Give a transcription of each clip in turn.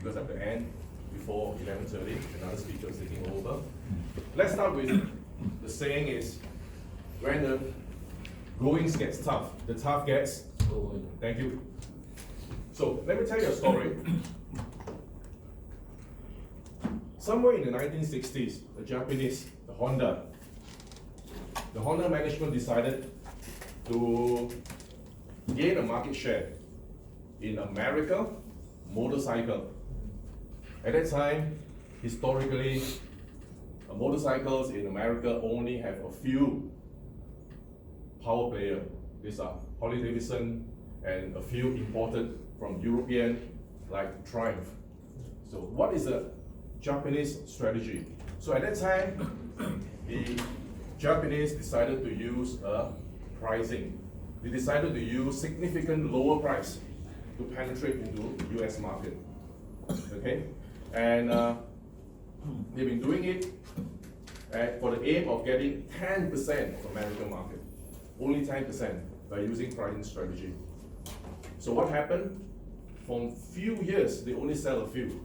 because at the end, before 11:30, another speaker is taking over. Let's start with the saying is, when the going gets tough, the tough gets going. Thank you. So let me tell you a story. Somewhere in the 1960s, the Japanese, the Honda management decided to gain a market share in America motorcycle. At that time, historically, motorcycles in America only have a few power players. These are Harley Davidson and a few imported from European like Triumph. So what is the Japanese strategy? So at that time, the Japanese decided to use pricing. They decided to use significant lower price to penetrate into US market. Okay, and they've been doing it for the aim of getting 10% of American market, only 10% by using pricing strategy. So what happened? From few years, they only sell a few,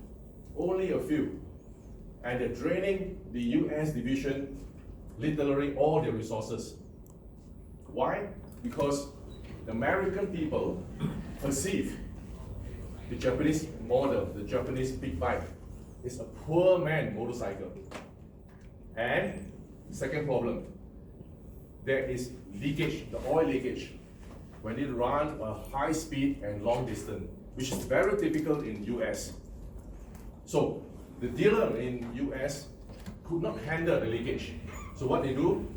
only a few, and they're draining the US division literally all their resources. Why? Because the American people perceive the Japanese model, the Japanese big bike, is a poor man motorcycle. And second problem, there is leakage, the oil leakage, when it runs a high speed and long distance, which is very typical in US. So the dealer in US could not handle the leakage. So what they do,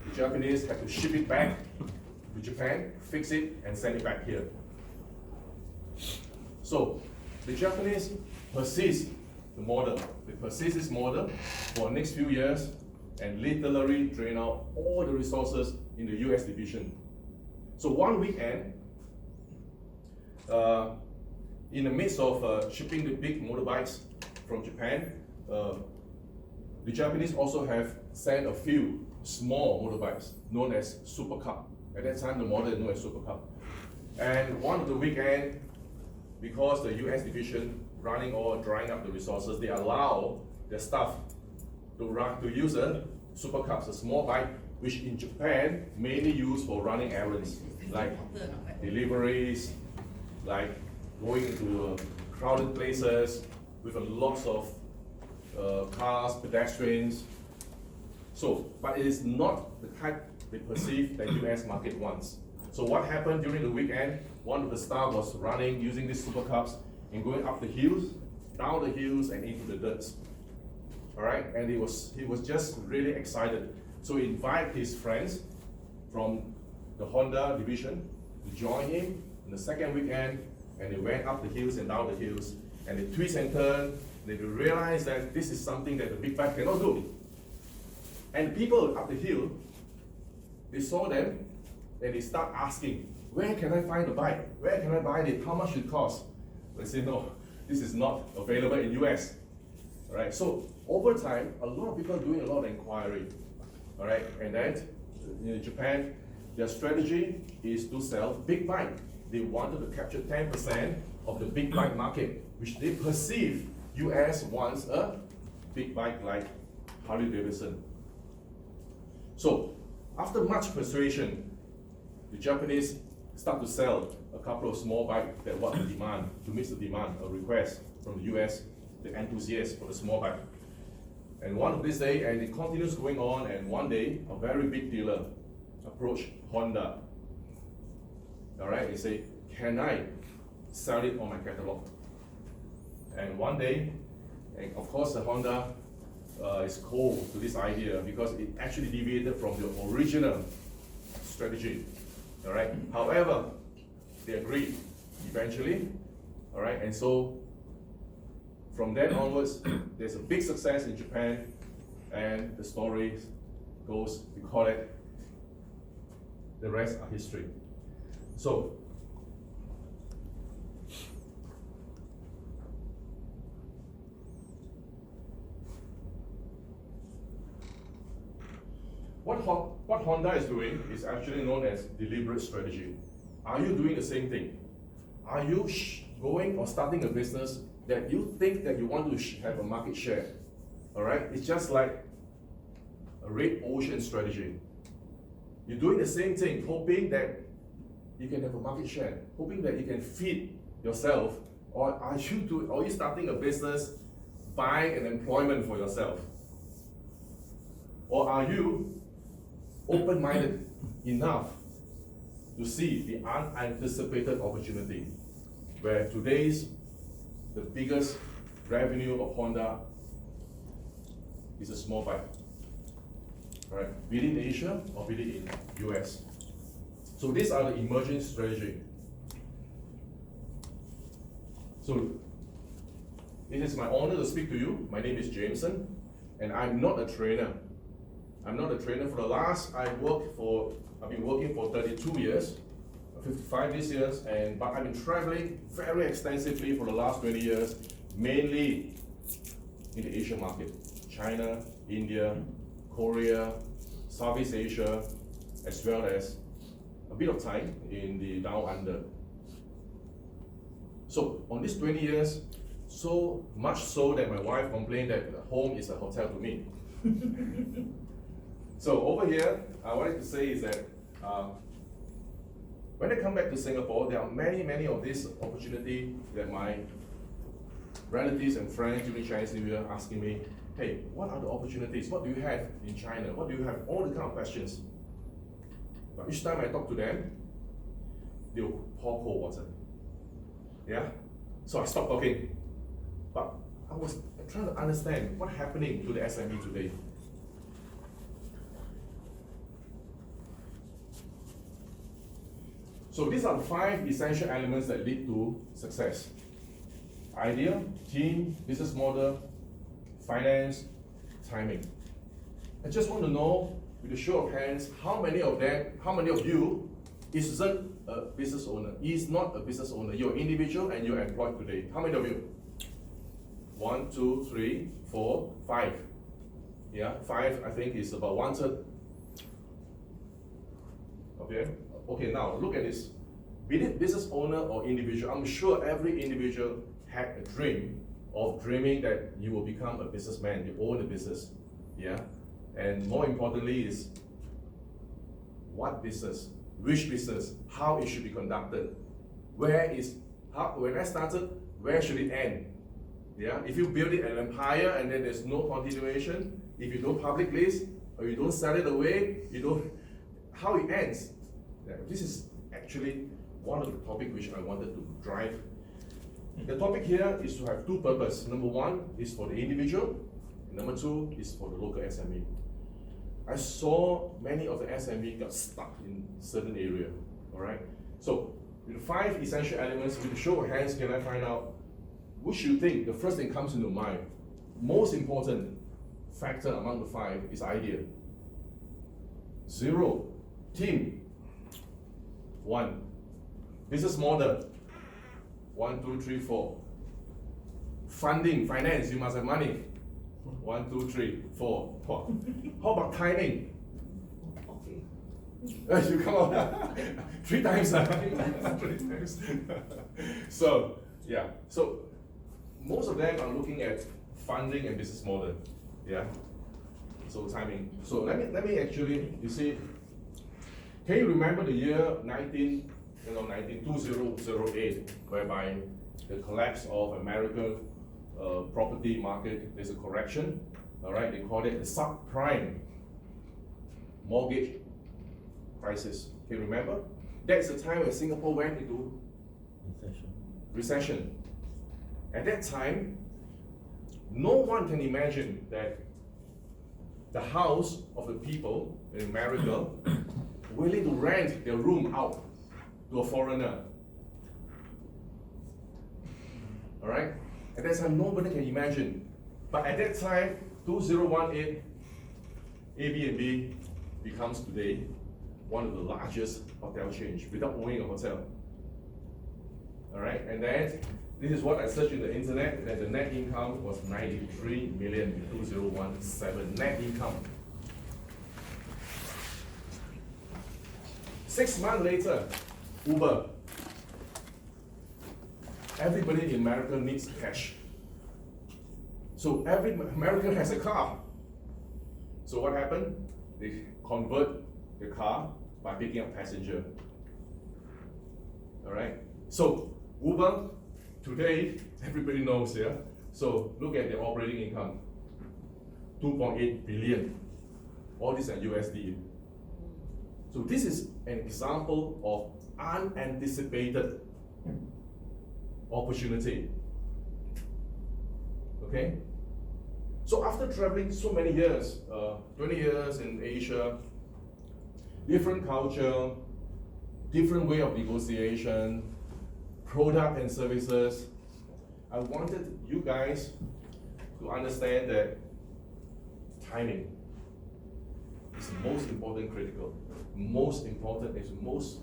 the Japanese have to ship it back to Japan, fix it, and send it back here. So the Japanese persist the model. They persist this model for the next few years and literally drain out all the resources in the US division. So one weekend, in the midst of shipping the big motorbikes from Japan, the Japanese also have sent a few small motorbikes known as Super Cup. At that time, the model is known as Super Cup. And one of the weekend, because the US division running or drying up the resources, they allow their staff to use a Super Cups, a small bike, which in Japan mainly used for running errands, like deliveries, like going into crowded places with lots of cars, pedestrians. So, but it is not the type they perceive that US market wants. So what happened during the weekend? One of the staff was running using these Super Cups and going up the hills, down the hills, and into the dirt. All right, and he was just really excited. So he invited his friends from the Honda division to join him in the second weekend, and they went up the hills and down the hills, and they twist and turn. They realized that this is something that the big bike cannot do. And people up the hill, they saw them, and they start asking, where can I find the bike? Where can I buy it? How much should it cost? They say, no, this is not available in US. All right, so over time, a lot of people are doing a lot of inquiry. All right, and then in Japan, their strategy is to sell big bike. They wanted to capture 10% of the big bike market, which they perceive US wants a big bike like Harley Davidson. So after much persuasion, the Japanese start to sell a couple of small bikes that what the demand, to meet the demand, a request from the US, the enthusiasts for the small bike. And one of these days, and it continues going on, and one day, a very big dealer approached Honda. All right, they say, can I sell it on my catalog? And one day, and of course the Honda is cold to this idea because it actually deviated from the original strategy. All right. However, they agreed eventually. All right, and so from then onwards, there's a big success in Japan, and the story goes, we call it, the rest are history. So, what Honda is doing is actually known as deliberate strategy. Are you doing the same thing? Are you going or starting a business that you think that you want to have a market share. All right, it's just like a red ocean strategy. You're doing the same thing, hoping that you can have a market share, hoping that you can feed yourself, or are you starting a business, buying an employment for yourself? Or are you open-minded enough to see the unanticipated opportunity, where today's the biggest revenue of Honda is a small bike, right? Be it in Asia or be it in US. So these are the emerging strategy. So it is my honor to speak to you. My name is Jameson, and I'm not a trainer. I'm not a trainer. For the last, I've been working for 32 years, 55 this years, but I've been traveling very extensively for the last 20 years, mainly in the Asian market, China, India, Korea, Southeast Asia, as well as a bit of time in the Down Under. So on these 20 years, so much so that my wife complained that home is a hotel to me. So over here, I wanted to say is that when I come back to Singapore, there are many of these opportunities that my relatives and friends during Chinese New Year asking me, hey, what are the opportunities? What do you have in China? What do you have? All the kind of questions. But each time I talk to them, they'll pour cold water. Yeah? So I stopped talking. But I was trying to understand what's happening to the SME today. So these are the 5 essential elements that lead to success. Idea, team, business model, finance, timing. I just want to know, with a show of hands, how many of you isn't a business owner, is not a business owner. You're individual and you're employed today. How many of you? 1, 2, 3, 4, 5. Yeah, 5 I think is about 1/3. Okay, now look at this. Be it business owner or individual, I'm sure every individual had a dreaming that you will become a businessman, you own a business. Yeah? And more importantly is what business, which business, how it should be conducted. When I started, where should it end? Yeah? If you build it an empire and then there's no continuation, if you don't public list or you don't sell it away, how it ends. Yeah, this is actually one of the topics which I wanted to drive. The topic here is to have 2 purposes. Number 1 is for the individual, and number 2 is for the local SME. I saw many of the SME got stuck in certain area. All right. So with the 5 essential elements, with a show of hands, can I find out which you think the first thing comes into mind? Most important factor among the 5 is idea. 0, team. 1, business model. 1, 2, 3, 4. Funding, finance, you must have money. 1, 2, 3, 4. How about timing? Okay. You come out 3 times. 3 times. So yeah. So most of them are looking at funding and business model. Yeah. So timing. So let me actually, you see, can you remember the year 2008, whereby the collapse of American property market, there's a correction, all right? They call it the subprime mortgage crisis. Can you remember? That's the time when Singapore went into recession. At that time, no one can imagine that the house of the people in America willing to rent their room out to a foreigner. All right? At that time, nobody can imagine. But at that time, 2018, Airbnb becomes today one of the largest hotel chains without owning a hotel. All right? And then, this is what I searched in the internet, that the net income was 93 million in 2017. Net income. 6 months later, Uber. everybody in America needs cash. So every American has a car. So what happened? They convert the car by picking up passenger. All right. So Uber today, everybody knows, yeah. So look at the operating income, 2.8 billion. All this are USD. So this is an example of unanticipated opportunity. Okay? So after traveling so many years, 20 years in Asia, different culture, different way of negotiation, product and services, I wanted you guys to understand that timing is the most important critical. Most important is most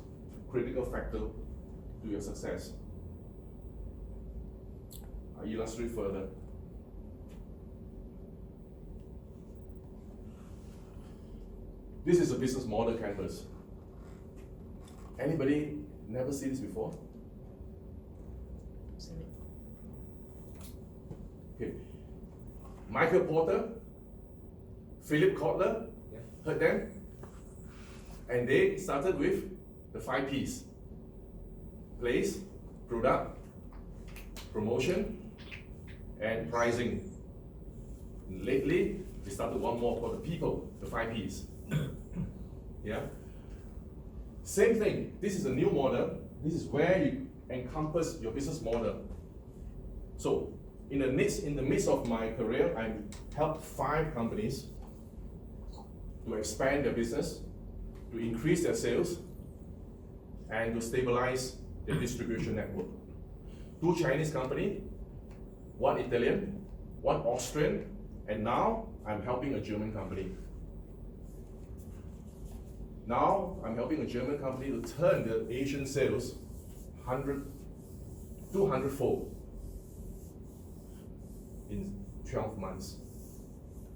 critical factor to your success. I'll illustrate further. This is a business model canvas. Anybody never seen this before? Okay. Michael Porter, Philip Kotler, heard them? And they started with the 5 P's. Place, product, promotion, and pricing. Lately, they started one more called the people, the 5 P's. Yeah. Same thing. This is a new model. This is where you encompass your business model. So, in the midst of my career, I helped 5 companies to expand their business, to increase their sales, and to stabilize their distribution network. 2 Chinese companies, 1 Italian, 1 Austrian, and now I'm helping a German company. Now I'm helping a German company to turn the Asian sales 200-fold in 12 months.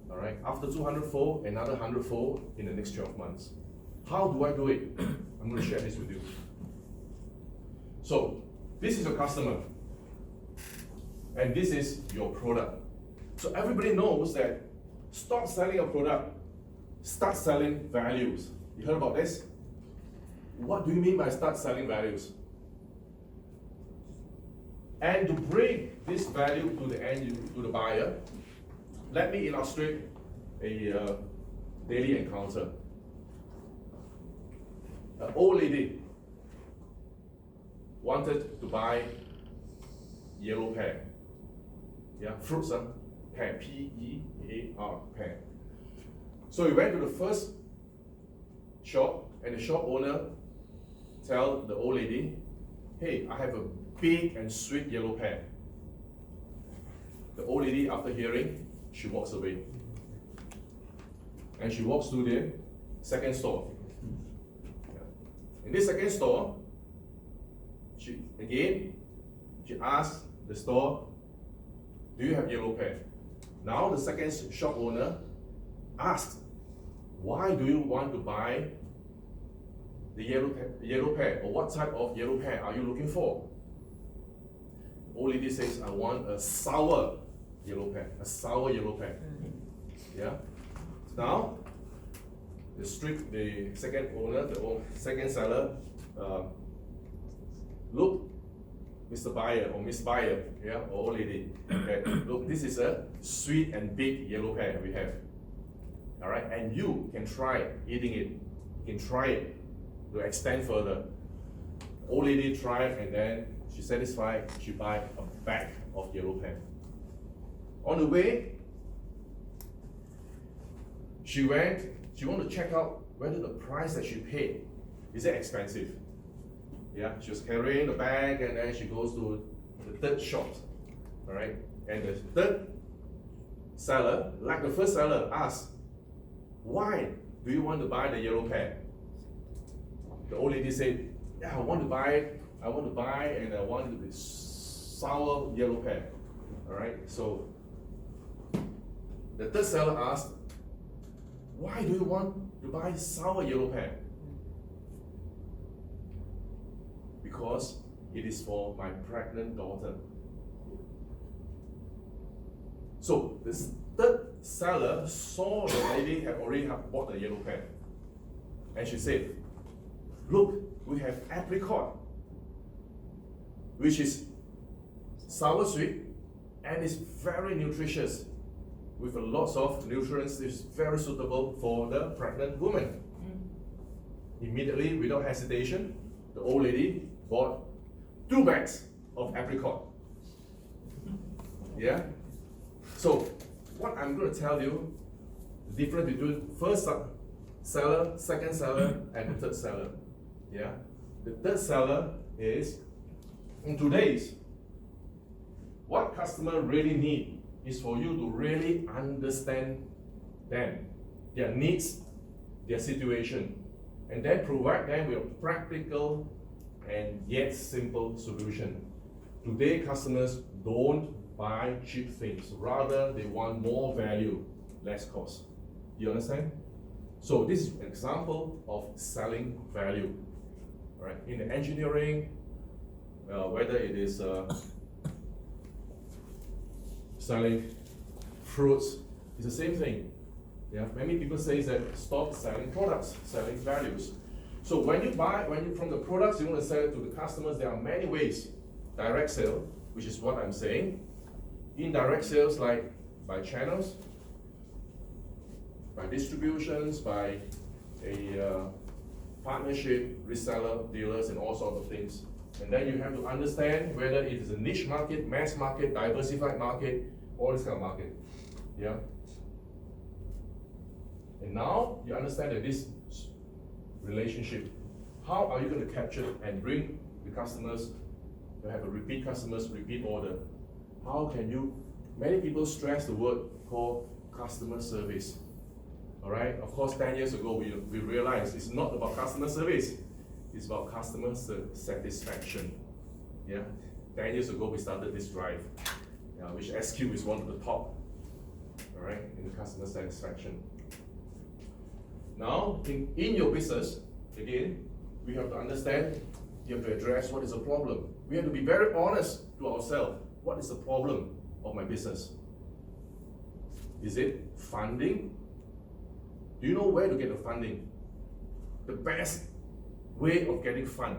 All right. After 200-fold, another 100-fold in the next 12 months. How do I do it? I'm going to share this with you. So this is your customer, and this is your product. So everybody knows that stop selling a product, start selling values. You heard about this? What do you mean by start selling values? And to bring this value to the buyer, let me illustrate a daily encounter. An old lady wanted to buy yellow pear. Yeah, fruits, pear, P-E-A-R, pear. So we went to the first shop, and the shop owner tell the old lady, hey, I have a big and sweet yellow pear. The old lady, after hearing, she walks away. And she walks to the second store. In this second store, she asks the store, do you have yellow pear? Now the second shop owner asks, why do you want to buy the yellow pear? Or what type of yellow pear are you looking for? The old lady says, I want a sour yellow pear. A sour yellow pear. Yeah. Now, the second owner, the second seller, look, Mr. Buyer or Miss Buyer, yeah, or old lady, okay, look, this is a sweet and big yellow pear we have. All right, and you can try eating it. You can try it to extend further. Old lady tried, and then she's satisfied. She buy a bag of yellow pear. On the way, she wanted to check out whether the price that she paid is it expensive. Yeah, she was carrying the bag, and then she goes to the third shop. All right, and the third seller, like the first seller, asks, why do you want to buy the yellow pear? The old lady said, yeah, I want to buy, and I want it to be sour yellow pear. All right, so the third seller asked, why do you want to buy sour yellow pear? Because it is for my pregnant daughter. So this third seller saw the lady had already bought the yellow pen. And she said, look, we have apricot, which is sour sweet and is very nutritious with lots of nutrients. It's very suitable for the pregnant woman. Immediately, without hesitation, the old lady bought 2 bags of apricot. Yeah? So, what I'm going to tell you, the difference between first seller, second seller, and the third seller. Yeah? The third seller is, in today's, what customer really need is for you to really understand them, their needs, their situation, and then provide them with a practical and yet simple solution. Today, customers don't buy cheap things. Rather, they want more value, less cost. You understand? So this is an example of selling value. All right? In the engineering, whether it is selling fruits, it's the same thing. Yeah, many people say that stop selling products, selling values. So when you from the products you want to sell it to the customers, there are many ways. Direct sale, which is what I'm saying. Indirect sales, like by channels, by distributions, by a partnership, reseller, dealers, and all sorts of things. And then you have to understand whether it is a niche market, mass market, diversified market, all this kind of market. Yeah. And now you understand that this relationship, how are you going to capture and bring the customers to have a repeat customers, repeat order? How can you, many people stress the word called customer service. All right, of course, 10 years ago, we realized it's not about customer service, it's about customer satisfaction. Yeah, 10 years ago, we started this drive, which SQ is one of the top, all right, in the customer satisfaction. Now, in your business, again, we have to understand, you have to address what is the problem. We have to be very honest to ourselves. What is the problem of my business? Is it funding? Do you know where to get the funding? The best way of getting fund.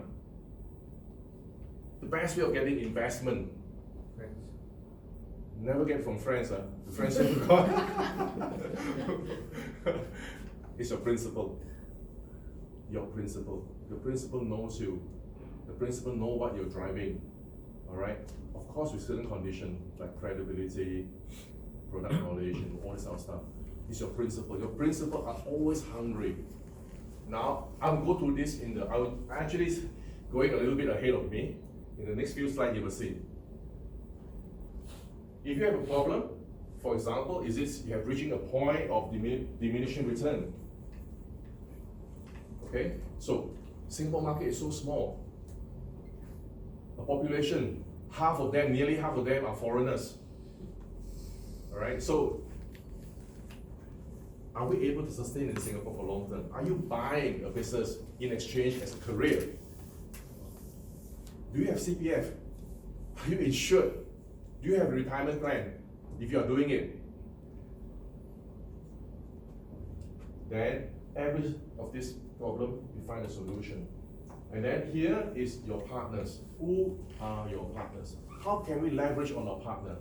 The best way of getting investment. Friends. Never get from friends, huh? The friends you got. It's your principal. Your principal. The principal knows you. The principal knows what you're driving. All right? Of course, with certain conditions like credibility, product knowledge, and all this other stuff. It's your principal. Your principal are always hungry. Now, I'll go through this I'm actually going a little bit ahead of me. In the next few slides, you will see. If you have a problem, for example, is this you have reaching a point of diminishing return. Okay, so Singapore market is so small. A population, nearly half of them are foreigners. All right, so are we able to sustain in Singapore for long term? Are you buying a business in exchange as a career? Do you have CPF? Are you insured? Do you have a retirement plan? If you are doing it, then every of this problem, you find a solution. And then here is your partners. Who are your partners? How can we leverage on our partner?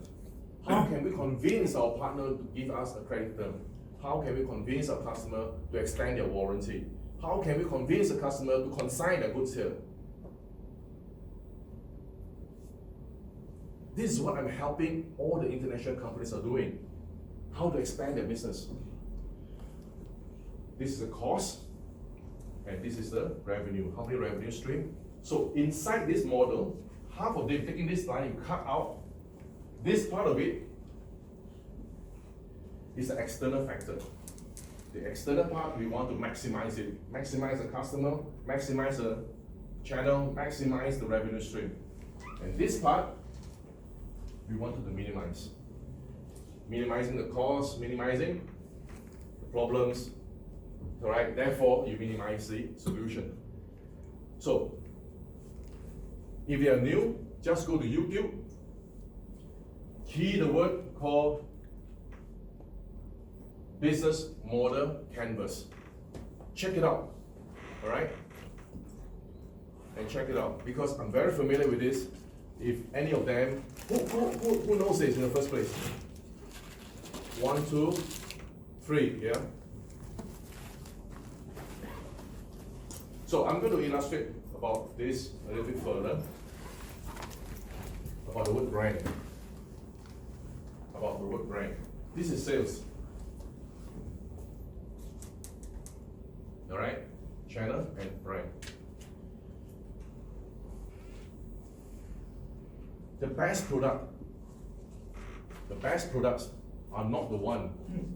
How can we convince our partner to give us a credit term? How can we convince our customer to extend their warranty? How can we convince the customer to consign their goods here? This is what I'm helping all the international companies are doing. How to expand their business. This is the cost, and this is the revenue. How many revenue stream? So inside this model, half of them, taking this line, you cut out this part of it is the external factor. The external part, we want to maximize it. Maximize the customer, maximize the channel, maximize the revenue stream. And this part, we wanted to minimize. Minimizing the cost, minimizing the problems. All right, therefore, you minimize the solution. So, If you are new, just go to YouTube, key the word called business model canvas. Check it out, all right? And check it out, because I'm very familiar with this. If any of them, who knows this in the first place? 1, 2, 3, yeah? So I'm going to illustrate about this a little bit further, about the word brand. About the word brand. This is sales. All right? Channel and brand. The best products are not the one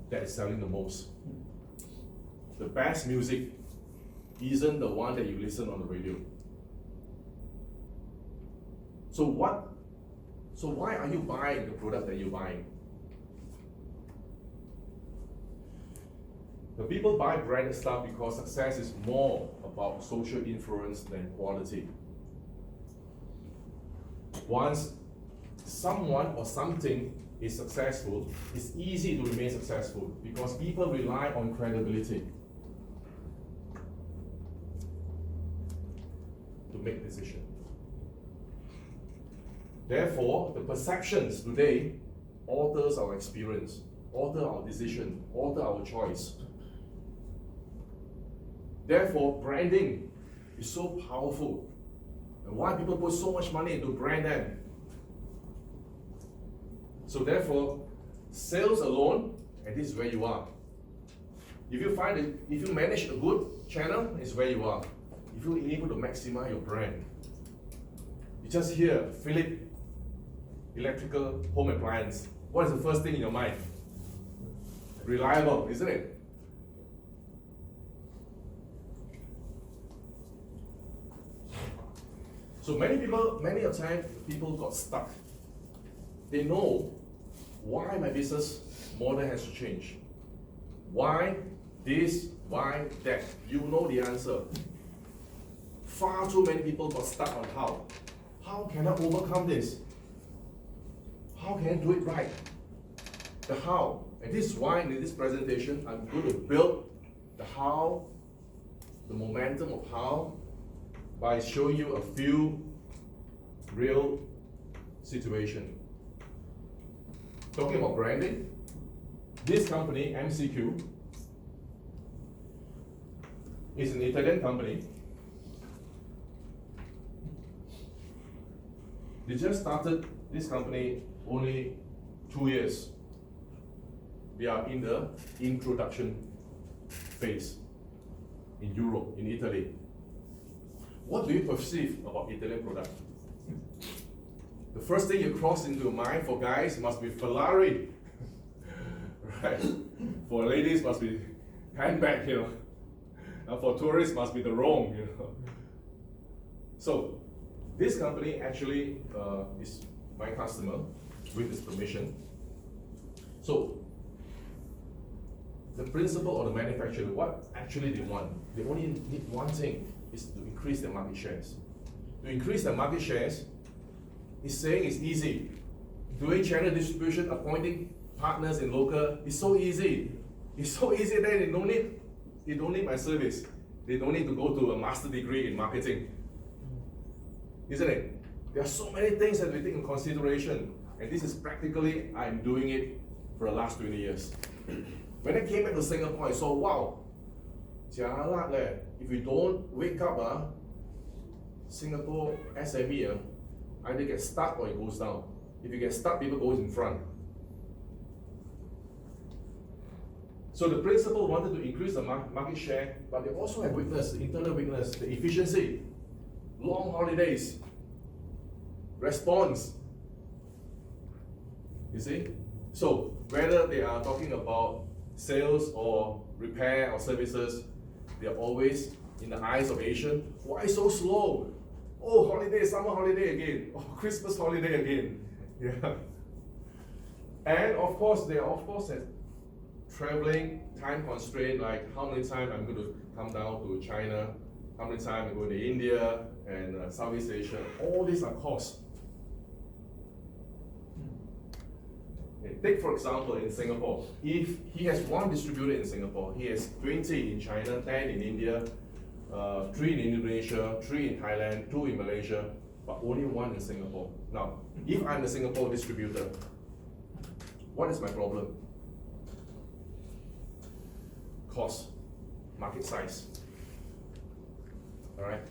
that is selling the most. The best music isn't the one that you listen on the radio. So why are you buying the product that you're buying? The people buy branded stuff because success is more about social influence than quality. Once someone or something is successful, it's easy to remain successful because people rely on credibility to make decisions. Therefore, the perceptions today alters our experience, alter our decision, alter our choice. Therefore, branding is so powerful. And why people put so much money into brand them? So therefore, sales alone, and this is where you are. If you manage a good channel, it's where you are. If you're able to maximize your brand, you just hear Philip electrical home appliance. What is the first thing in your mind? Reliable, isn't it? So many a time, people got stuck. They know why my business model has to change. Why this, why that. You know the answer. Far too many people got stuck on how. How can I overcome this? How can I do it right? The how. And this is why in this presentation, I'm going to build the how, the momentum of how, by showing you a few real situations. Talking about branding, this company, MCQ, is an Italian company. They just started this company only 2 years. They are in the introduction phase in Europe, in Italy. What do you perceive about Italian product? The first thing you cross into your mind for guys must be Ferrari, right? For ladies must be handbag, you know. And for tourists must be the Rome, you know. So this company actually is my customer with his permission. So the principle or the manufacturer, what actually they want? They only need one thing, is to increase their market shares. To increase their market shares, is saying it's easy. Doing channel distribution, appointing partners in local, is so easy. It's so easy that they don't need my service. They don't need to go to a master degree in marketing. Isn't it? There are so many things that we take in consideration. And this is practically, I'm doing it for the last 20 years. When I came back to Singapore, I saw, wow, jialat leh. If we don't wake up, Singapore SME, either get stuck or it goes down. If you get stuck, people go in front. So the principal wanted to increase the market share, but they also have weakness, internal weakness, the efficiency, long holidays, response. You see? So whether they are talking about sales or repair or services, they are always, in the eyes of Asian, why so slow? Oh, holiday, summer holiday again. Oh, Christmas holiday again. Yeah. And of course, they are traveling, time constraint, like how many times I'm going to come down to China, how many times I'm going to India, and Southeast Asia, all these are costs. Okay, take for example in Singapore, if he has one distributor in Singapore, he has 20 in China, 10 in India, 3 in Indonesia, 3 in Thailand, 2 in Malaysia, but only 1 in Singapore. Now, if I'm the Singapore distributor, what is my problem? Cost, market size. All right.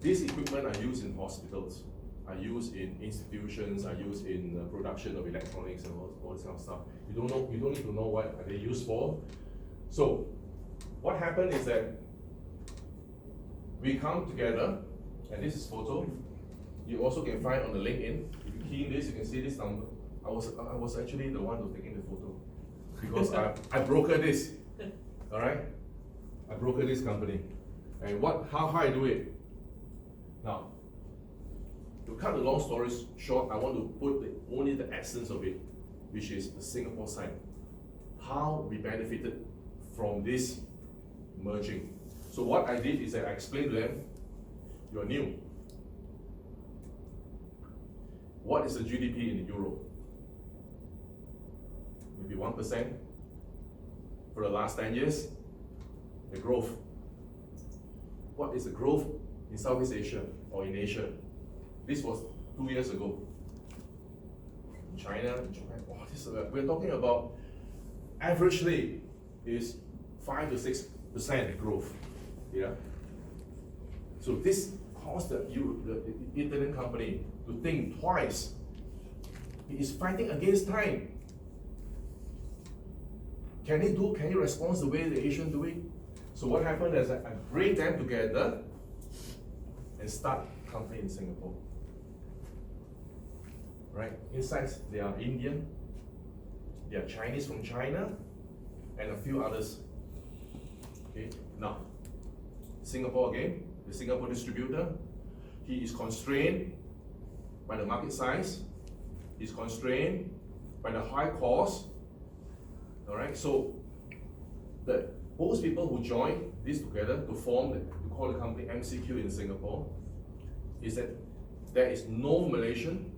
These equipment are used in hospitals, are used in institutions, are used in production of electronics and all this kind of stuff. You don't need to know what are they used for. So, what happened is that we come together, and this is photo. You also can find on the LinkedIn. If you key in this, you can see this number. I was actually the one who taking the photo because I brokered this. All right, I brokered this company, and how I do it. Now, to cut the long story short, I want to put only the essence of it, which is the Singapore side. How we benefited from this merging. So what I did is that I explained to them, you are new. What is the GDP in Europe? Maybe 1% for the last 10 years. The growth. What is the growth in Southeast Asia or in Asia? This was 2 years ago. In China, in Japan, we're talking about averagely is 5 to 6% growth. Yeah. So this caused the Italian company to think twice. He is fighting against time. Can he respond the way the Asian do it? So what happened is that I bring them together and start a company in Singapore. Right? Inside they are Indian, they are Chinese from China, and a few others. Okay, now Singapore again, the Singapore distributor, he is constrained by the market size, he's constrained by the high cost. All right, so those people who join this together to call the company MCQ in Singapore, is that there is no Malaysian,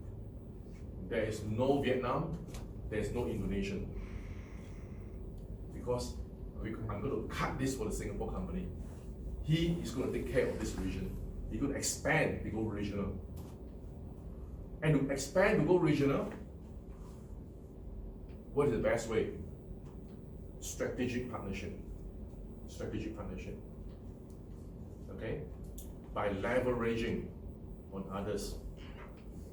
there is no Vietnam, there is no Indonesian. Because I'm going to cut this for the Singapore company. He is going to take care of this region. He's going to expand to go regional. And to expand to go regional, what is the best way? Strategic partnership. Strategic partnership. Okay? By leveraging on others,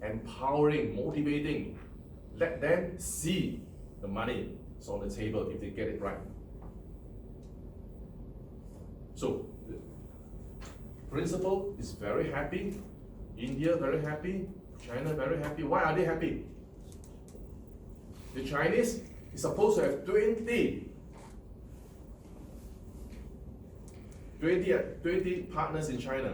empowering, motivating, let them see the money is on the table if they get it right. So, the principal is very happy, India very happy, China very happy. Why are they happy? The Chinese is supposed to have 20 partners in China,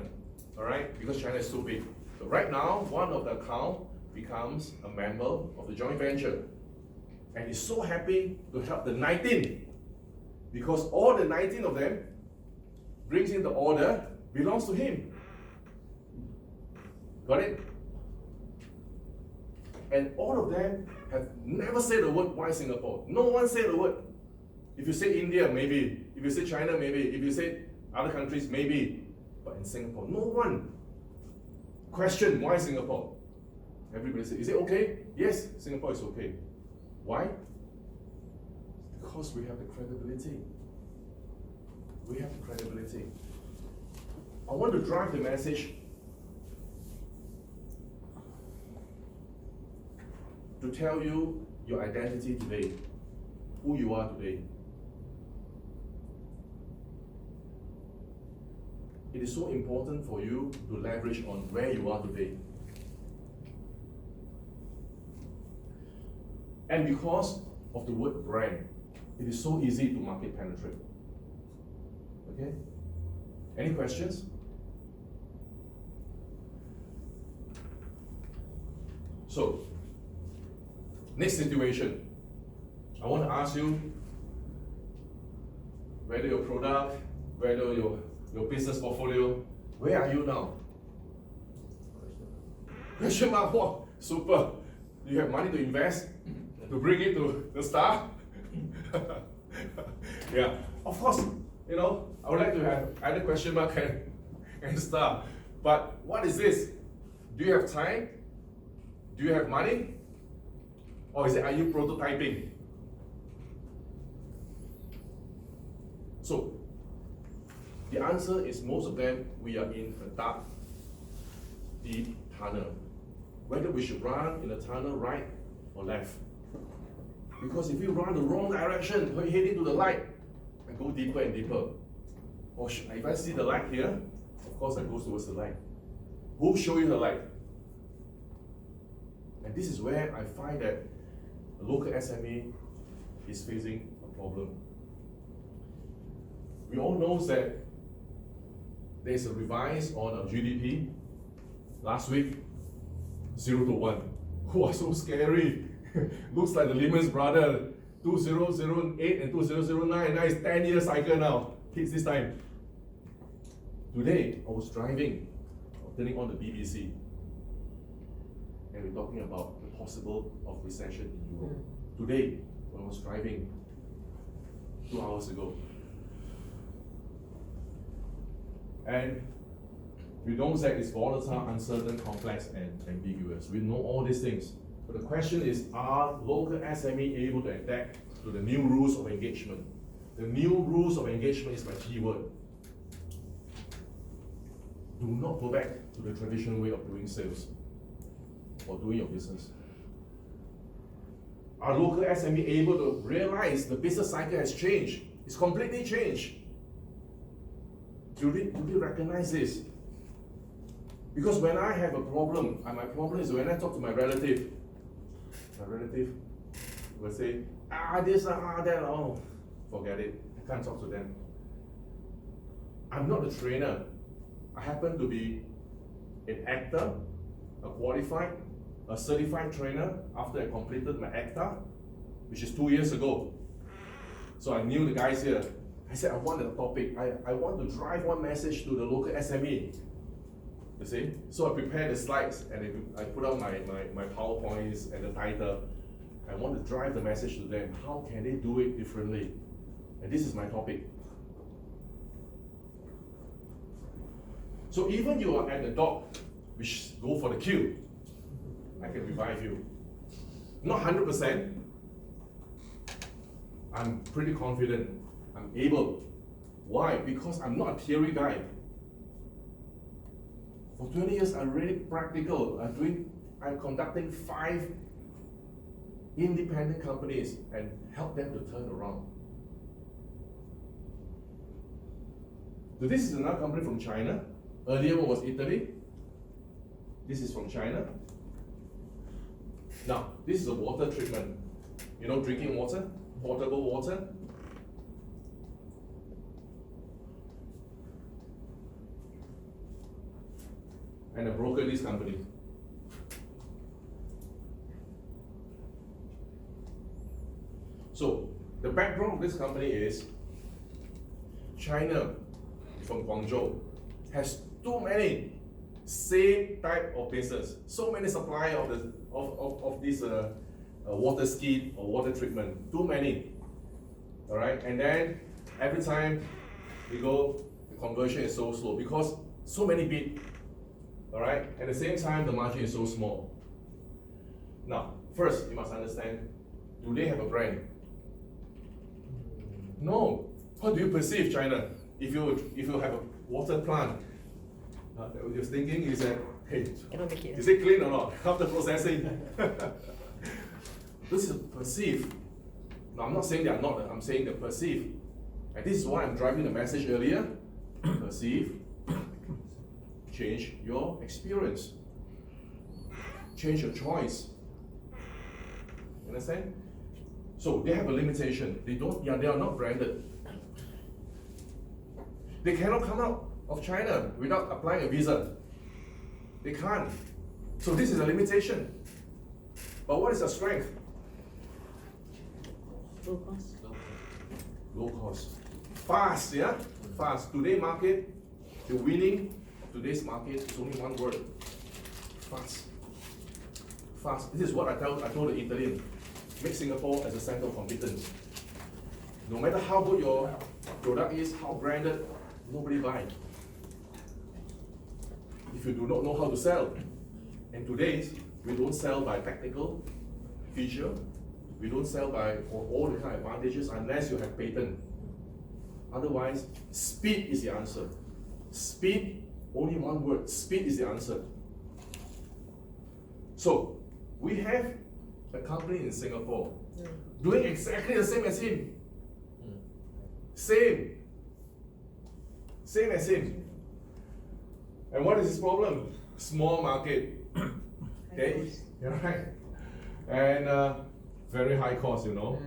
all right? Because China is so big. So right now, one of the account becomes a member of the joint venture. And he's so happy to help the 19, because all the 19 of them brings in the order, belongs to him. Got it? And all of them have never said the word, why Singapore? No one said the word. If you say India, maybe. If you say China, maybe. If you say other countries, maybe. But in Singapore, no one questioned why Singapore. Everybody said, is it okay? Yes, Singapore is okay. Why? Because we have the credibility. We have the credibility. I want to drive the message to tell you your identity today, who you are today. It is so important for you to leverage on where you are today. And because of the word brand, it is so easy to market penetrate. Okay? Any questions? So, next situation. I want to ask you whether your product, whether your business portfolio, where are you now? Question mark, wow, super. You have money to invest to bring it to the star? Yeah, of course, you know, I would like to have either question mark and star. But what is this? Do you have time? Do you have money? Or is it, are you prototyping? So, the answer is most of them, we are in a dark, deep tunnel. Whether we should run in the tunnel right or left. Because if you run the wrong direction, you're heading to the light, and go deeper and deeper. Or if I see the light here, of course I go towards the light. Who show you the light? And this is where I find that the local SME is facing a problem. We all know that there's a revise on our GDP last week, 0 to 1. Wow, so scary. Looks like the Lehman Brothers, 2008 and 2009. Now it's 10-year cycle now. Hits this time. Today, I was driving, turning on the BBC, and we're talking about the possible of recession in Europe. Today, when I was driving 2 hours ago, and we know that it's volatile, uncertain, complex, and ambiguous. We know all these things. But the question is, are local SME able to adapt to the new rules of engagement? The new rules of engagement is my key word. Do not go back to the traditional way of doing sales or doing your business. Are local SME able to realize the business cycle has changed? It's completely changed. Do they recognize this? Because when I have a problem, and my problem is when I talk to my relative will say, this, that, oh, forget it. I can't talk to them. I'm not a trainer. I happen to be an actor, a certified trainer after I completed my ACTA, which is 2 years ago. So I knew the guys here. I said, I want a topic. I want to drive one message to the local SME. You see? So I prepared the slides and I put out my PowerPoints and the title. I want to drive the message to them. How can they do it differently? And this is my topic. So even you are at the dock, which go for the queue, I can revive you. Not 100%. I'm pretty confident. I'm able. Why? Because I'm not a theory guy. For 20 years, I'm really practical. I'm conducting 5 independent companies and help them to turn around. So this is another company from China. Earlier one was Italy. This is from China. Now, this is a water treatment. You know, drinking water, potable water. And I brokered this company. So, the background of this company is China, from Guangzhou, has too many same type of business, so many supply of this water ski or water treatment, too many. All right, and then every time we go, the conversion is so slow because so many bid. All right, at the same time, the margin is so small. Now, first, you must understand, do they have a brand? No. How do you perceive China? If you have a water plant, your thinking is that, hey, is it clean or not after processing? This is perceive. Now, I'm not saying they are not, I'm saying they perceive. And this is why I'm driving the message earlier. Perceive, change your experience, change your choice. You understand? So they have a limitation. They are not branded. They cannot come out of China without applying a visa. They can't. So this is a limitation. But what is their strength? Low cost. Low cost. Fast, yeah? Fast. Today market, the winning of today's market is only one word. Fast. fast. This is what I told the Italian. Make Singapore as a center of competence. No matter how good your product is, how branded, nobody buy. If you do not know how to sell. And today, we don't sell by technical feature. We don't sell by all the kind of advantages unless you have patent. Otherwise, speed is the answer. Speed, only one word, speed is the answer. So, we have a company in Singapore doing exactly the same as him. Same as him. And what is his problem? Small market. Okay, right? And very high cost, you know.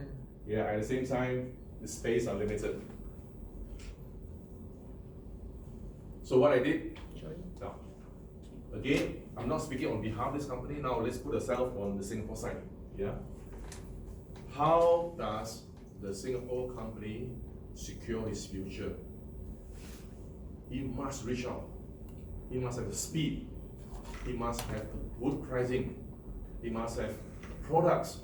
Yeah, at the same time, the space are limited. So what I did, now, again, I'm not speaking on behalf of this company. Now let's put ourselves on the Singapore side. Yeah. How does the Singapore company secure his future? He must reach out. He must have the speed. He must have good pricing. He must have products.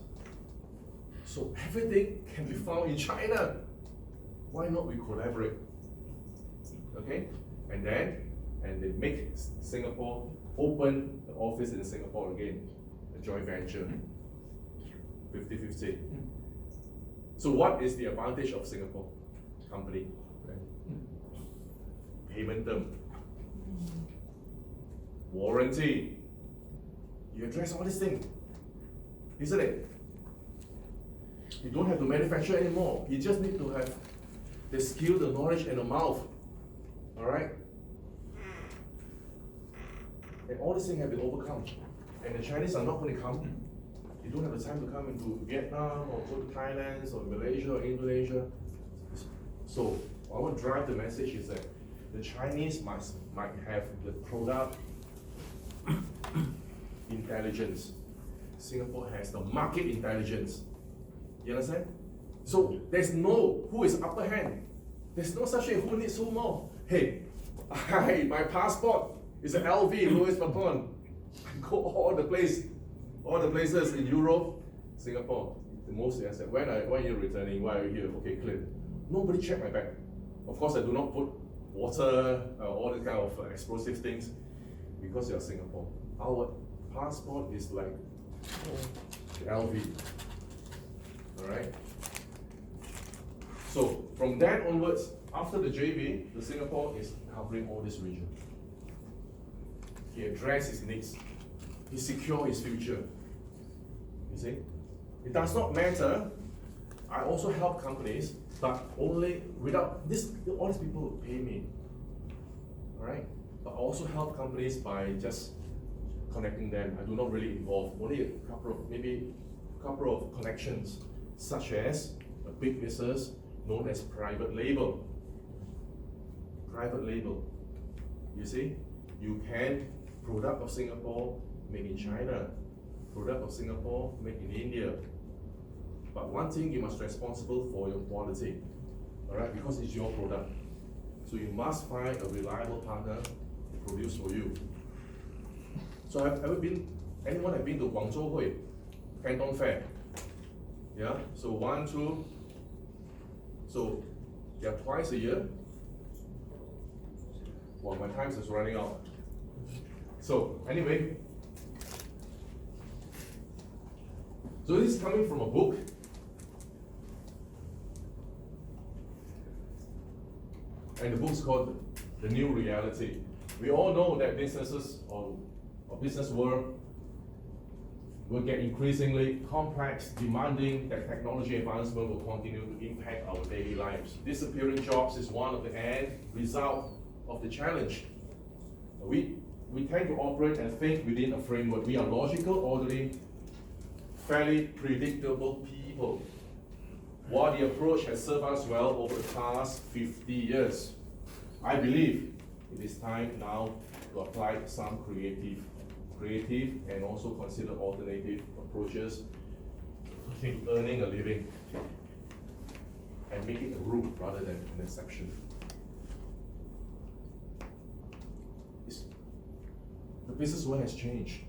So everything can be found in China. Why not we collaborate? Okay? And they make Singapore, open the office in Singapore again, a joint venture, 50-50. So what is the advantage of Singapore company? Payment term, warranty. You address all these things, isn't it? You don't have to manufacture anymore. You just need to have the skill, the knowledge, and the mouth. All right? And all these things have been overcome. And the Chinese are not going to come. You don't have the time to come into Vietnam or go to Thailand or Malaysia or Indonesia. So I want to drive the message is that the Chinese might have the product intelligence. Singapore has the market intelligence. You understand? So there's no who is upper hand. There's no such thing who needs who more. Hey, my passport is an LV Louis Vuitton. I go all the places in Europe, Singapore. The most asset. When are you returning? Why are you here? Okay, clear. Nobody check my bag. Of course, I do not put water, all the kind of explosive things, because you're Singapore. Our passport is like LV. All right. So from that onwards, after the JV, the Singapore is covering all this region. He addressed his needs. He secured his future. You see? It does not matter. I also help companies, but only without this, all these people will pay me. Alright? But I also help companies by just connecting them. I do not really involve, only a couple of connections, such as a big business known as private label. Private label. You see? You can product of Singapore made in China, product of Singapore made in India. But one thing, you must be responsible for your quality, all right? Because it's your product. So you must find a reliable partner to produce for you. So anyone have been to Guangzhou Hui, Canton Fair? Yeah, so 1, 2, so yeah, twice a year. Well, my time is running out. So anyway, so this is coming from a book. And the book's called The New Reality. We all know that businesses or business world will get increasingly complex, demanding, that technology advancement will continue to impact our daily lives. Disappearing jobs is one of the end result of the challenge. We tend to operate and think within a framework. We are logical, orderly, fairly predictable people. While the approach has served us well over the past 50 years, I believe it is time now to apply some creative and also consider alternative approaches to earning a living and make it a rule rather than an exception. The business world has changed.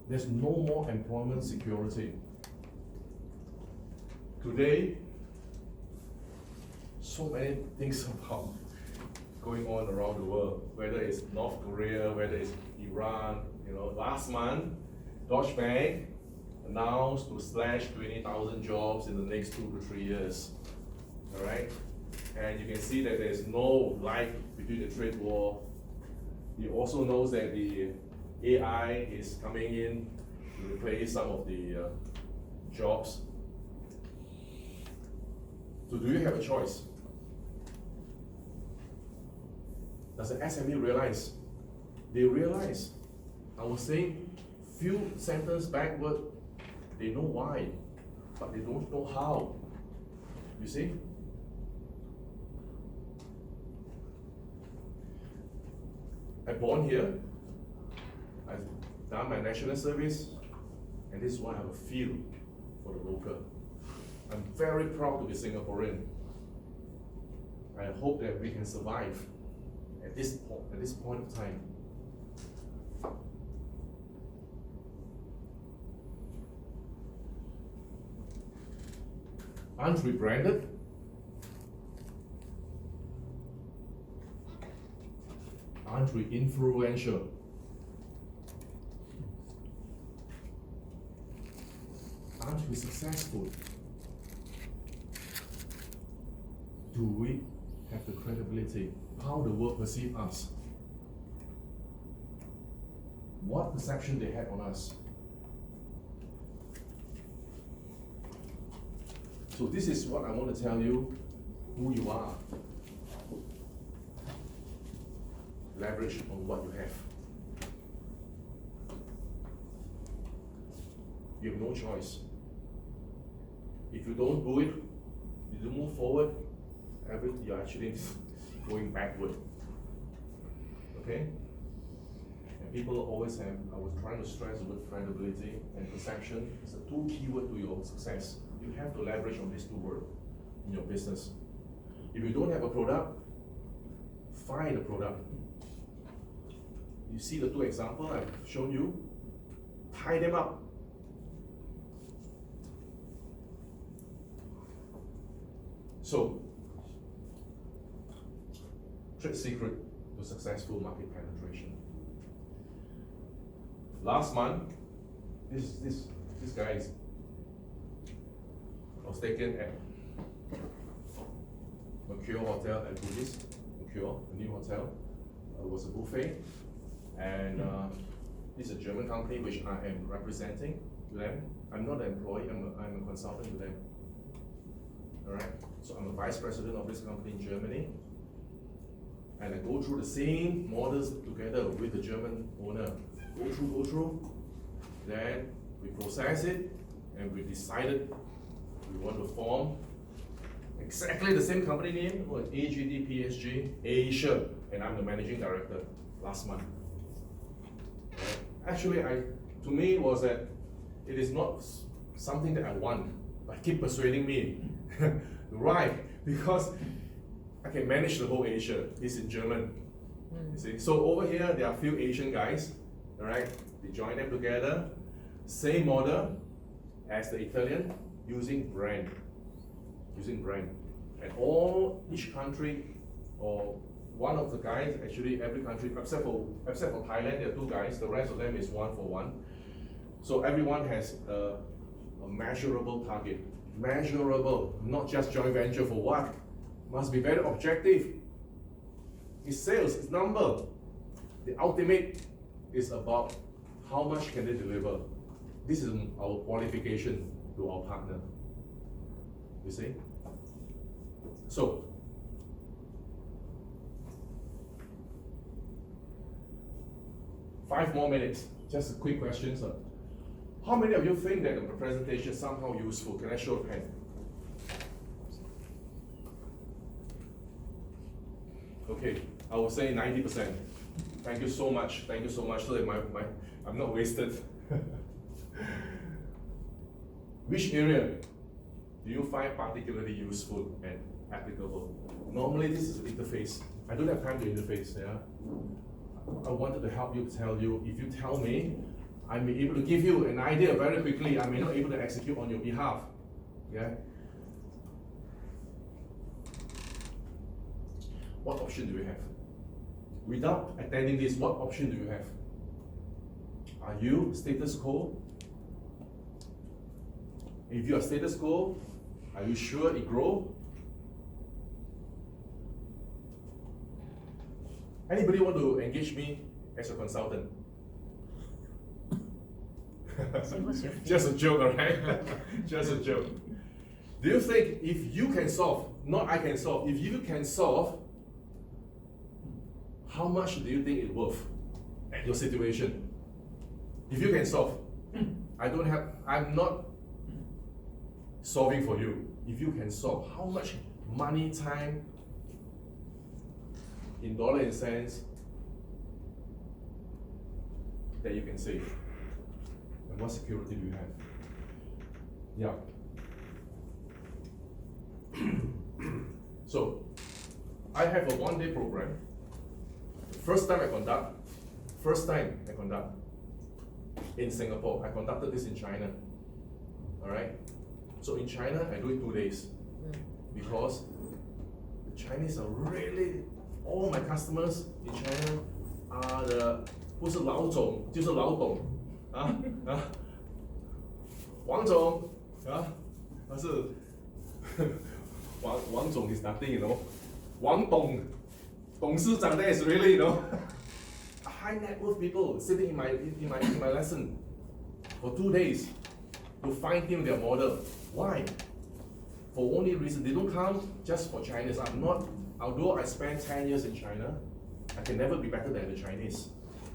There's no more employment security. Today, so many things about going on around the world, whether it's North Korea, whether it's Iran. Last month, Deutsche Bank announced to slash 20,000 jobs in the next 2 to 3 years. All right, and you can see that there's no light between the trade war. He also knows that the AI is coming in to replace some of the jobs. So do you have a choice? Does the SME realize? They realize. I was saying few sentences backward, they know why, but they don't know how. You see? I'm born here, I've done my national service, and this is why I have a feel for the local. I'm very proud to be Singaporean. I hope that we can survive at this point of time. Aren't we branded? Aren't we influential? Aren't we successful? Do we have the credibility? How the world perceive us? What perception they had on us? So this is what I want to tell you, who you are. Leverage on what you have. You have no choice. If you don't do it, you don't move forward, you're actually going backward. Okay? And people always have, I was trying to stress the word credibility and perception is the two keywords to your success. You have to leverage on these two words in your business. If you don't have a product, find a product. You see the two examples I've shown you, tie them up. So, trade secret to successful market penetration. Last month, this guy was taken at Mercure Hotel at Bugis, Mercure, a new hotel. It was a buffet, and this is a German company which I am representing to them. I'm not an employee, I'm a consultant to them. All right, so I'm a vice president of this company in Germany, and I go through the same models together with the German owner. Go through, then we process it, and we decided we want to form exactly the same company name, AGD PSG Asia, and I'm the managing director last month. Actually, to me was that it is not something that I want, but keep persuading me. Right, because I can manage the whole Asia. It's in German. You see, so over here there are a few Asian guys. All right, we join them together. Same model as the Italian, using brand, and each country or one of the guys, actually every country except for Thailand, there are two guys. The rest of them is 1-for-1. So everyone has a measurable target. Measurable, not just joint venture for what? Must be very objective. It's sales, it's number. The ultimate is about how much can they deliver. This is our qualification to our partner. You see? So, five more minutes. Just a quick question, sir. How many of you think that the presentation is somehow useful? Can I show a pen? Okay, I will say 90%. Thank you so much. Thank you so much. So that I'm not wasted. Which area do you find particularly useful and applicable? Normally, this is interface. I don't have time to interface. Yeah, I wanted to help you tell you. If you tell me I may be able to give you an idea very quickly. I may not be able to execute on your behalf. Yeah. What option do you have? Without attending this, what option do you have? Are you status quo? If you are status quo, are you sure it grow? Anybody want to engage me as a consultant? Just a joke, alright? Just a joke. Do you think if you can solve, not I can solve, if you can solve, how much do you think it's worth at your situation? If you can solve, I'm not solving for you. If you can solve, how much money, time, in dollar and cents, that you can save? And what security do you have? Yeah. So, I have a one-day program. First time I conduct in Singapore. I conducted this in China. Alright? So in China, I do it 2 days. Because the Chinese are really, all my customers in China are the, 不是老总就是老董王总他是王总 is nothing, you know. 王董事长 that is really, you know, high net worth people sitting in my lesson for 2 days to fine tune their model. Why? For only reason they don't come just for Chinese. I'm not, although I spent 10 years in China, I can never be better than the Chinese.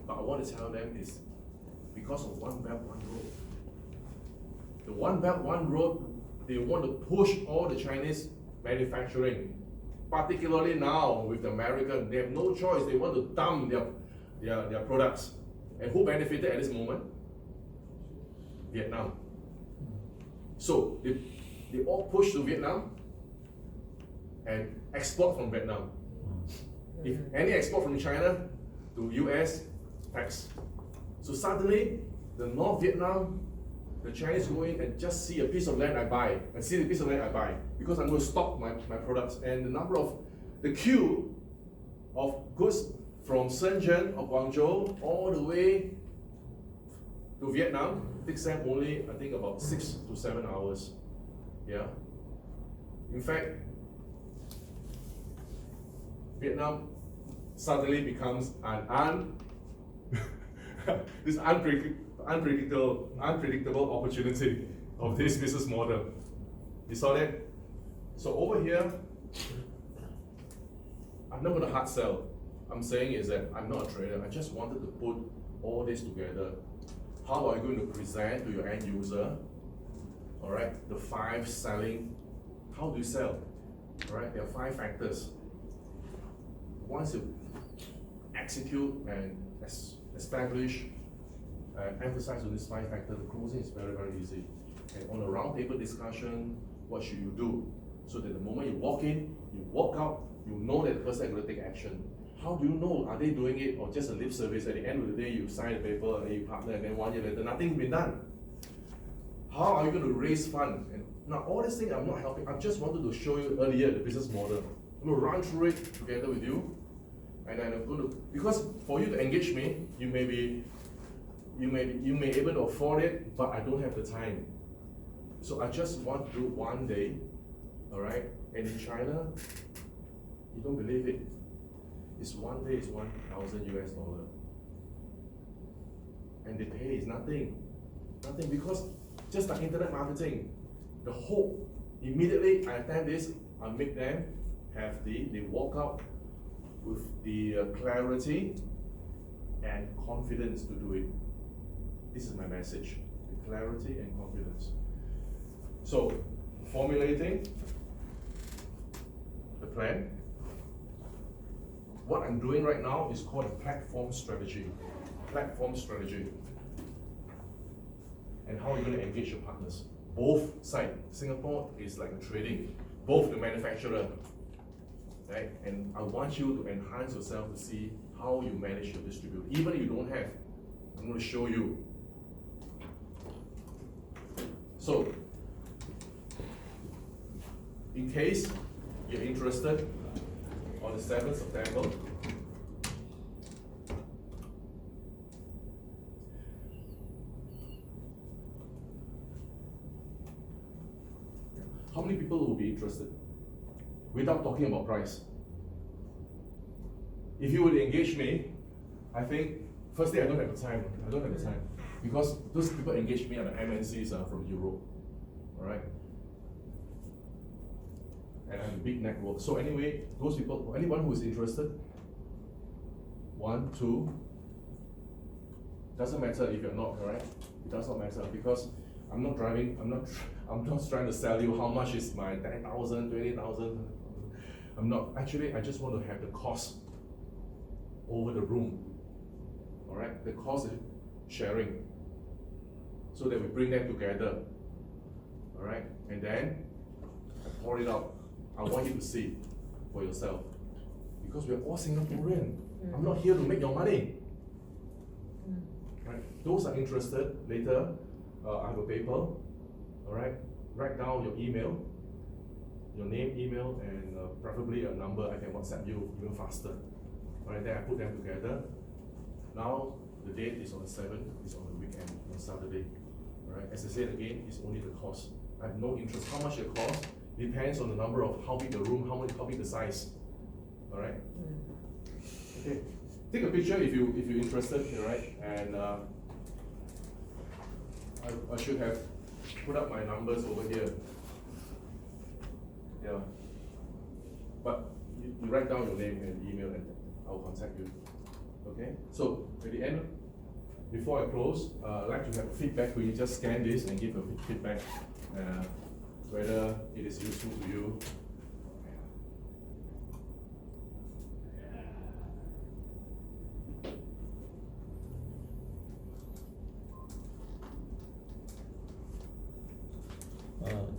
But I want to tell them is because of one belt, one road. The one belt, one road, they want to push all the Chinese manufacturing. Particularly now with the American, they have no choice. They want to dump their products. And who benefited at this moment? Vietnam. So they all push to Vietnam and export from Vietnam. If any export from China to US, tax. So suddenly, the North Vietnam, the Chinese go in and just see a piece of land I buy, and see the piece of land I buy, because I'm going to stock my products. And the number of, the queue of goods from Shenzhen or Guangzhou all the way to Vietnam takes them only, I think, about 6 to 7 hours. Yeah. In fact, Vietnam suddenly becomes an this unpredictable opportunity of this business model. You saw that? So over here, I'm not going to hard sell. I'm saying is that I'm not a trader. I just wanted to put all this together. How are you going to present to your end user? All right, the 5 selling. How do you sell? All right, there are 5 factors. Once you execute and establish, emphasize on these 5 factors, the closing is very, very easy. And on a round table discussion, what should you do? So that the moment you walk in, you walk out, you know that the person is going to take action. How do you know? Are they doing it or just a lip service? At the end of the day, you sign the paper and you partner, and then 1 year later, nothing's been done. How are you going to raise funds? And now, all these things I'm not helping. I just wanted to show you earlier the business model. I'm going to run through it together with you. And then I'm going to, because for you to engage me, you may be able to afford it, but I don't have the time. So I just want to do 1 day, all right? And in China, you don't believe it. It's 1 day is $1,000. And they pay is nothing, because just like internet marketing, the hope immediately I attend this, I make them have they walk out with the clarity and confidence to do it. This is my message, the clarity and confidence. So, formulating the plan. What I'm doing right now is called a platform strategy. Platform strategy. And how are you going to engage your partners? Both sides. Singapore is like a trading, both the manufacturer, right? And I want you to enhance yourself to see how you manage your distributor. Even if you don't have, I'm going to show you So, in case you're interested, on the 7th September, how many people will be interested? Without talking about price. If you would engage me, I think, firstly, I don't have the time. Because those people engage me are the MNCs from Europe, all right? And I have a big network. So anyway, those people, anyone who is interested, 1, 2, doesn't matter if you're not, all right? It does not matter because I'm not driving, I'm not trying to sell you how much is my 10,000, 20,000. I'm not, actually, I just want to have the cost over the room, all right? The cost is sharing, so that we bring them together, all right? And then I pour it out. I want you to see for yourself, because we're all Singaporean. I'm not here to make your money. Right? Those are interested, later, I have a paper, all right? Write down your email, your name, email, and preferably a number I can WhatsApp you even faster. All right, then I put them together. Now, the date is on the 7th, it's on the weekend, on Saturday. All right, as I said again, it's only the cost. I have no interest. How much it costs depends on the number of how big the room, how big the size. All right? Okay, take a picture if you're interested, all right? And I should have put up my numbers over here. Yeah. But you write down your name and email and I'll contact you. Okay? So at the end, before I close, I'd like to have a feedback where you just scan this and give a feedback whether it is useful to you.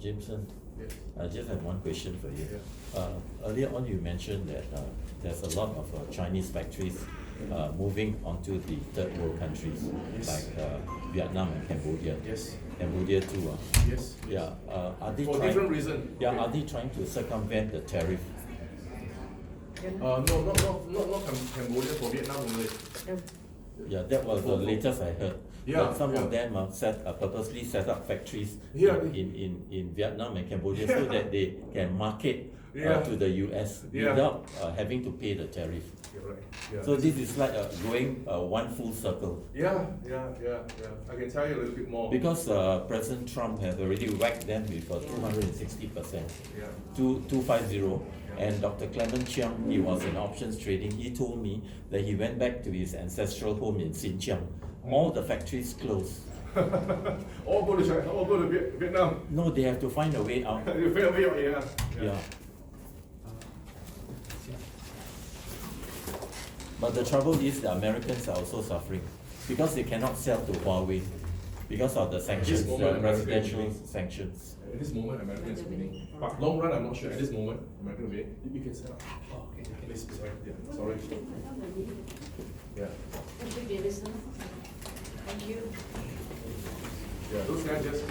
Jameson, Yes. I just have one question for you. Yeah. Earlier on you mentioned that there's a lot of Chinese factories moving onto the third world countries, Yes. like Vietnam and Cambodia. Yes. Cambodia too. Yes. Yeah. Are they For trying, different reason. Yeah. Okay. Are they trying to circumvent the tariff? No, not Cambodia, for Vietnam only. Yeah, that was the latest I heard. Yeah, But some yeah. of them purposely set up factories Yeah. in Vietnam and Cambodia Yeah. so that they can market Yeah. to the US Yeah. without having to pay the tariff. You're right. Yeah. So this is like going one full circle. Yeah. I can tell you a little bit more. Because President Trump has already whacked them with 260%, Yeah. 250. And Dr. Clement Chiang, he was in options trading. He told me that he went back to his ancestral home in Xinjiang. All the factories closed. all go to China, all go to Vietnam. No, they have to find a way out. You fail me, yeah. Yeah. But the trouble is the Americans are also suffering because they cannot sell to Huawei because of the sanctions, moment, the America residential winning. sanctions. At this moment, American is winning. But long run, I'm not sure. At this moment, American will win. You can set up. Oh, okay. Please, yeah. Sorry. Yeah. Thank you. Yeah. Those guys just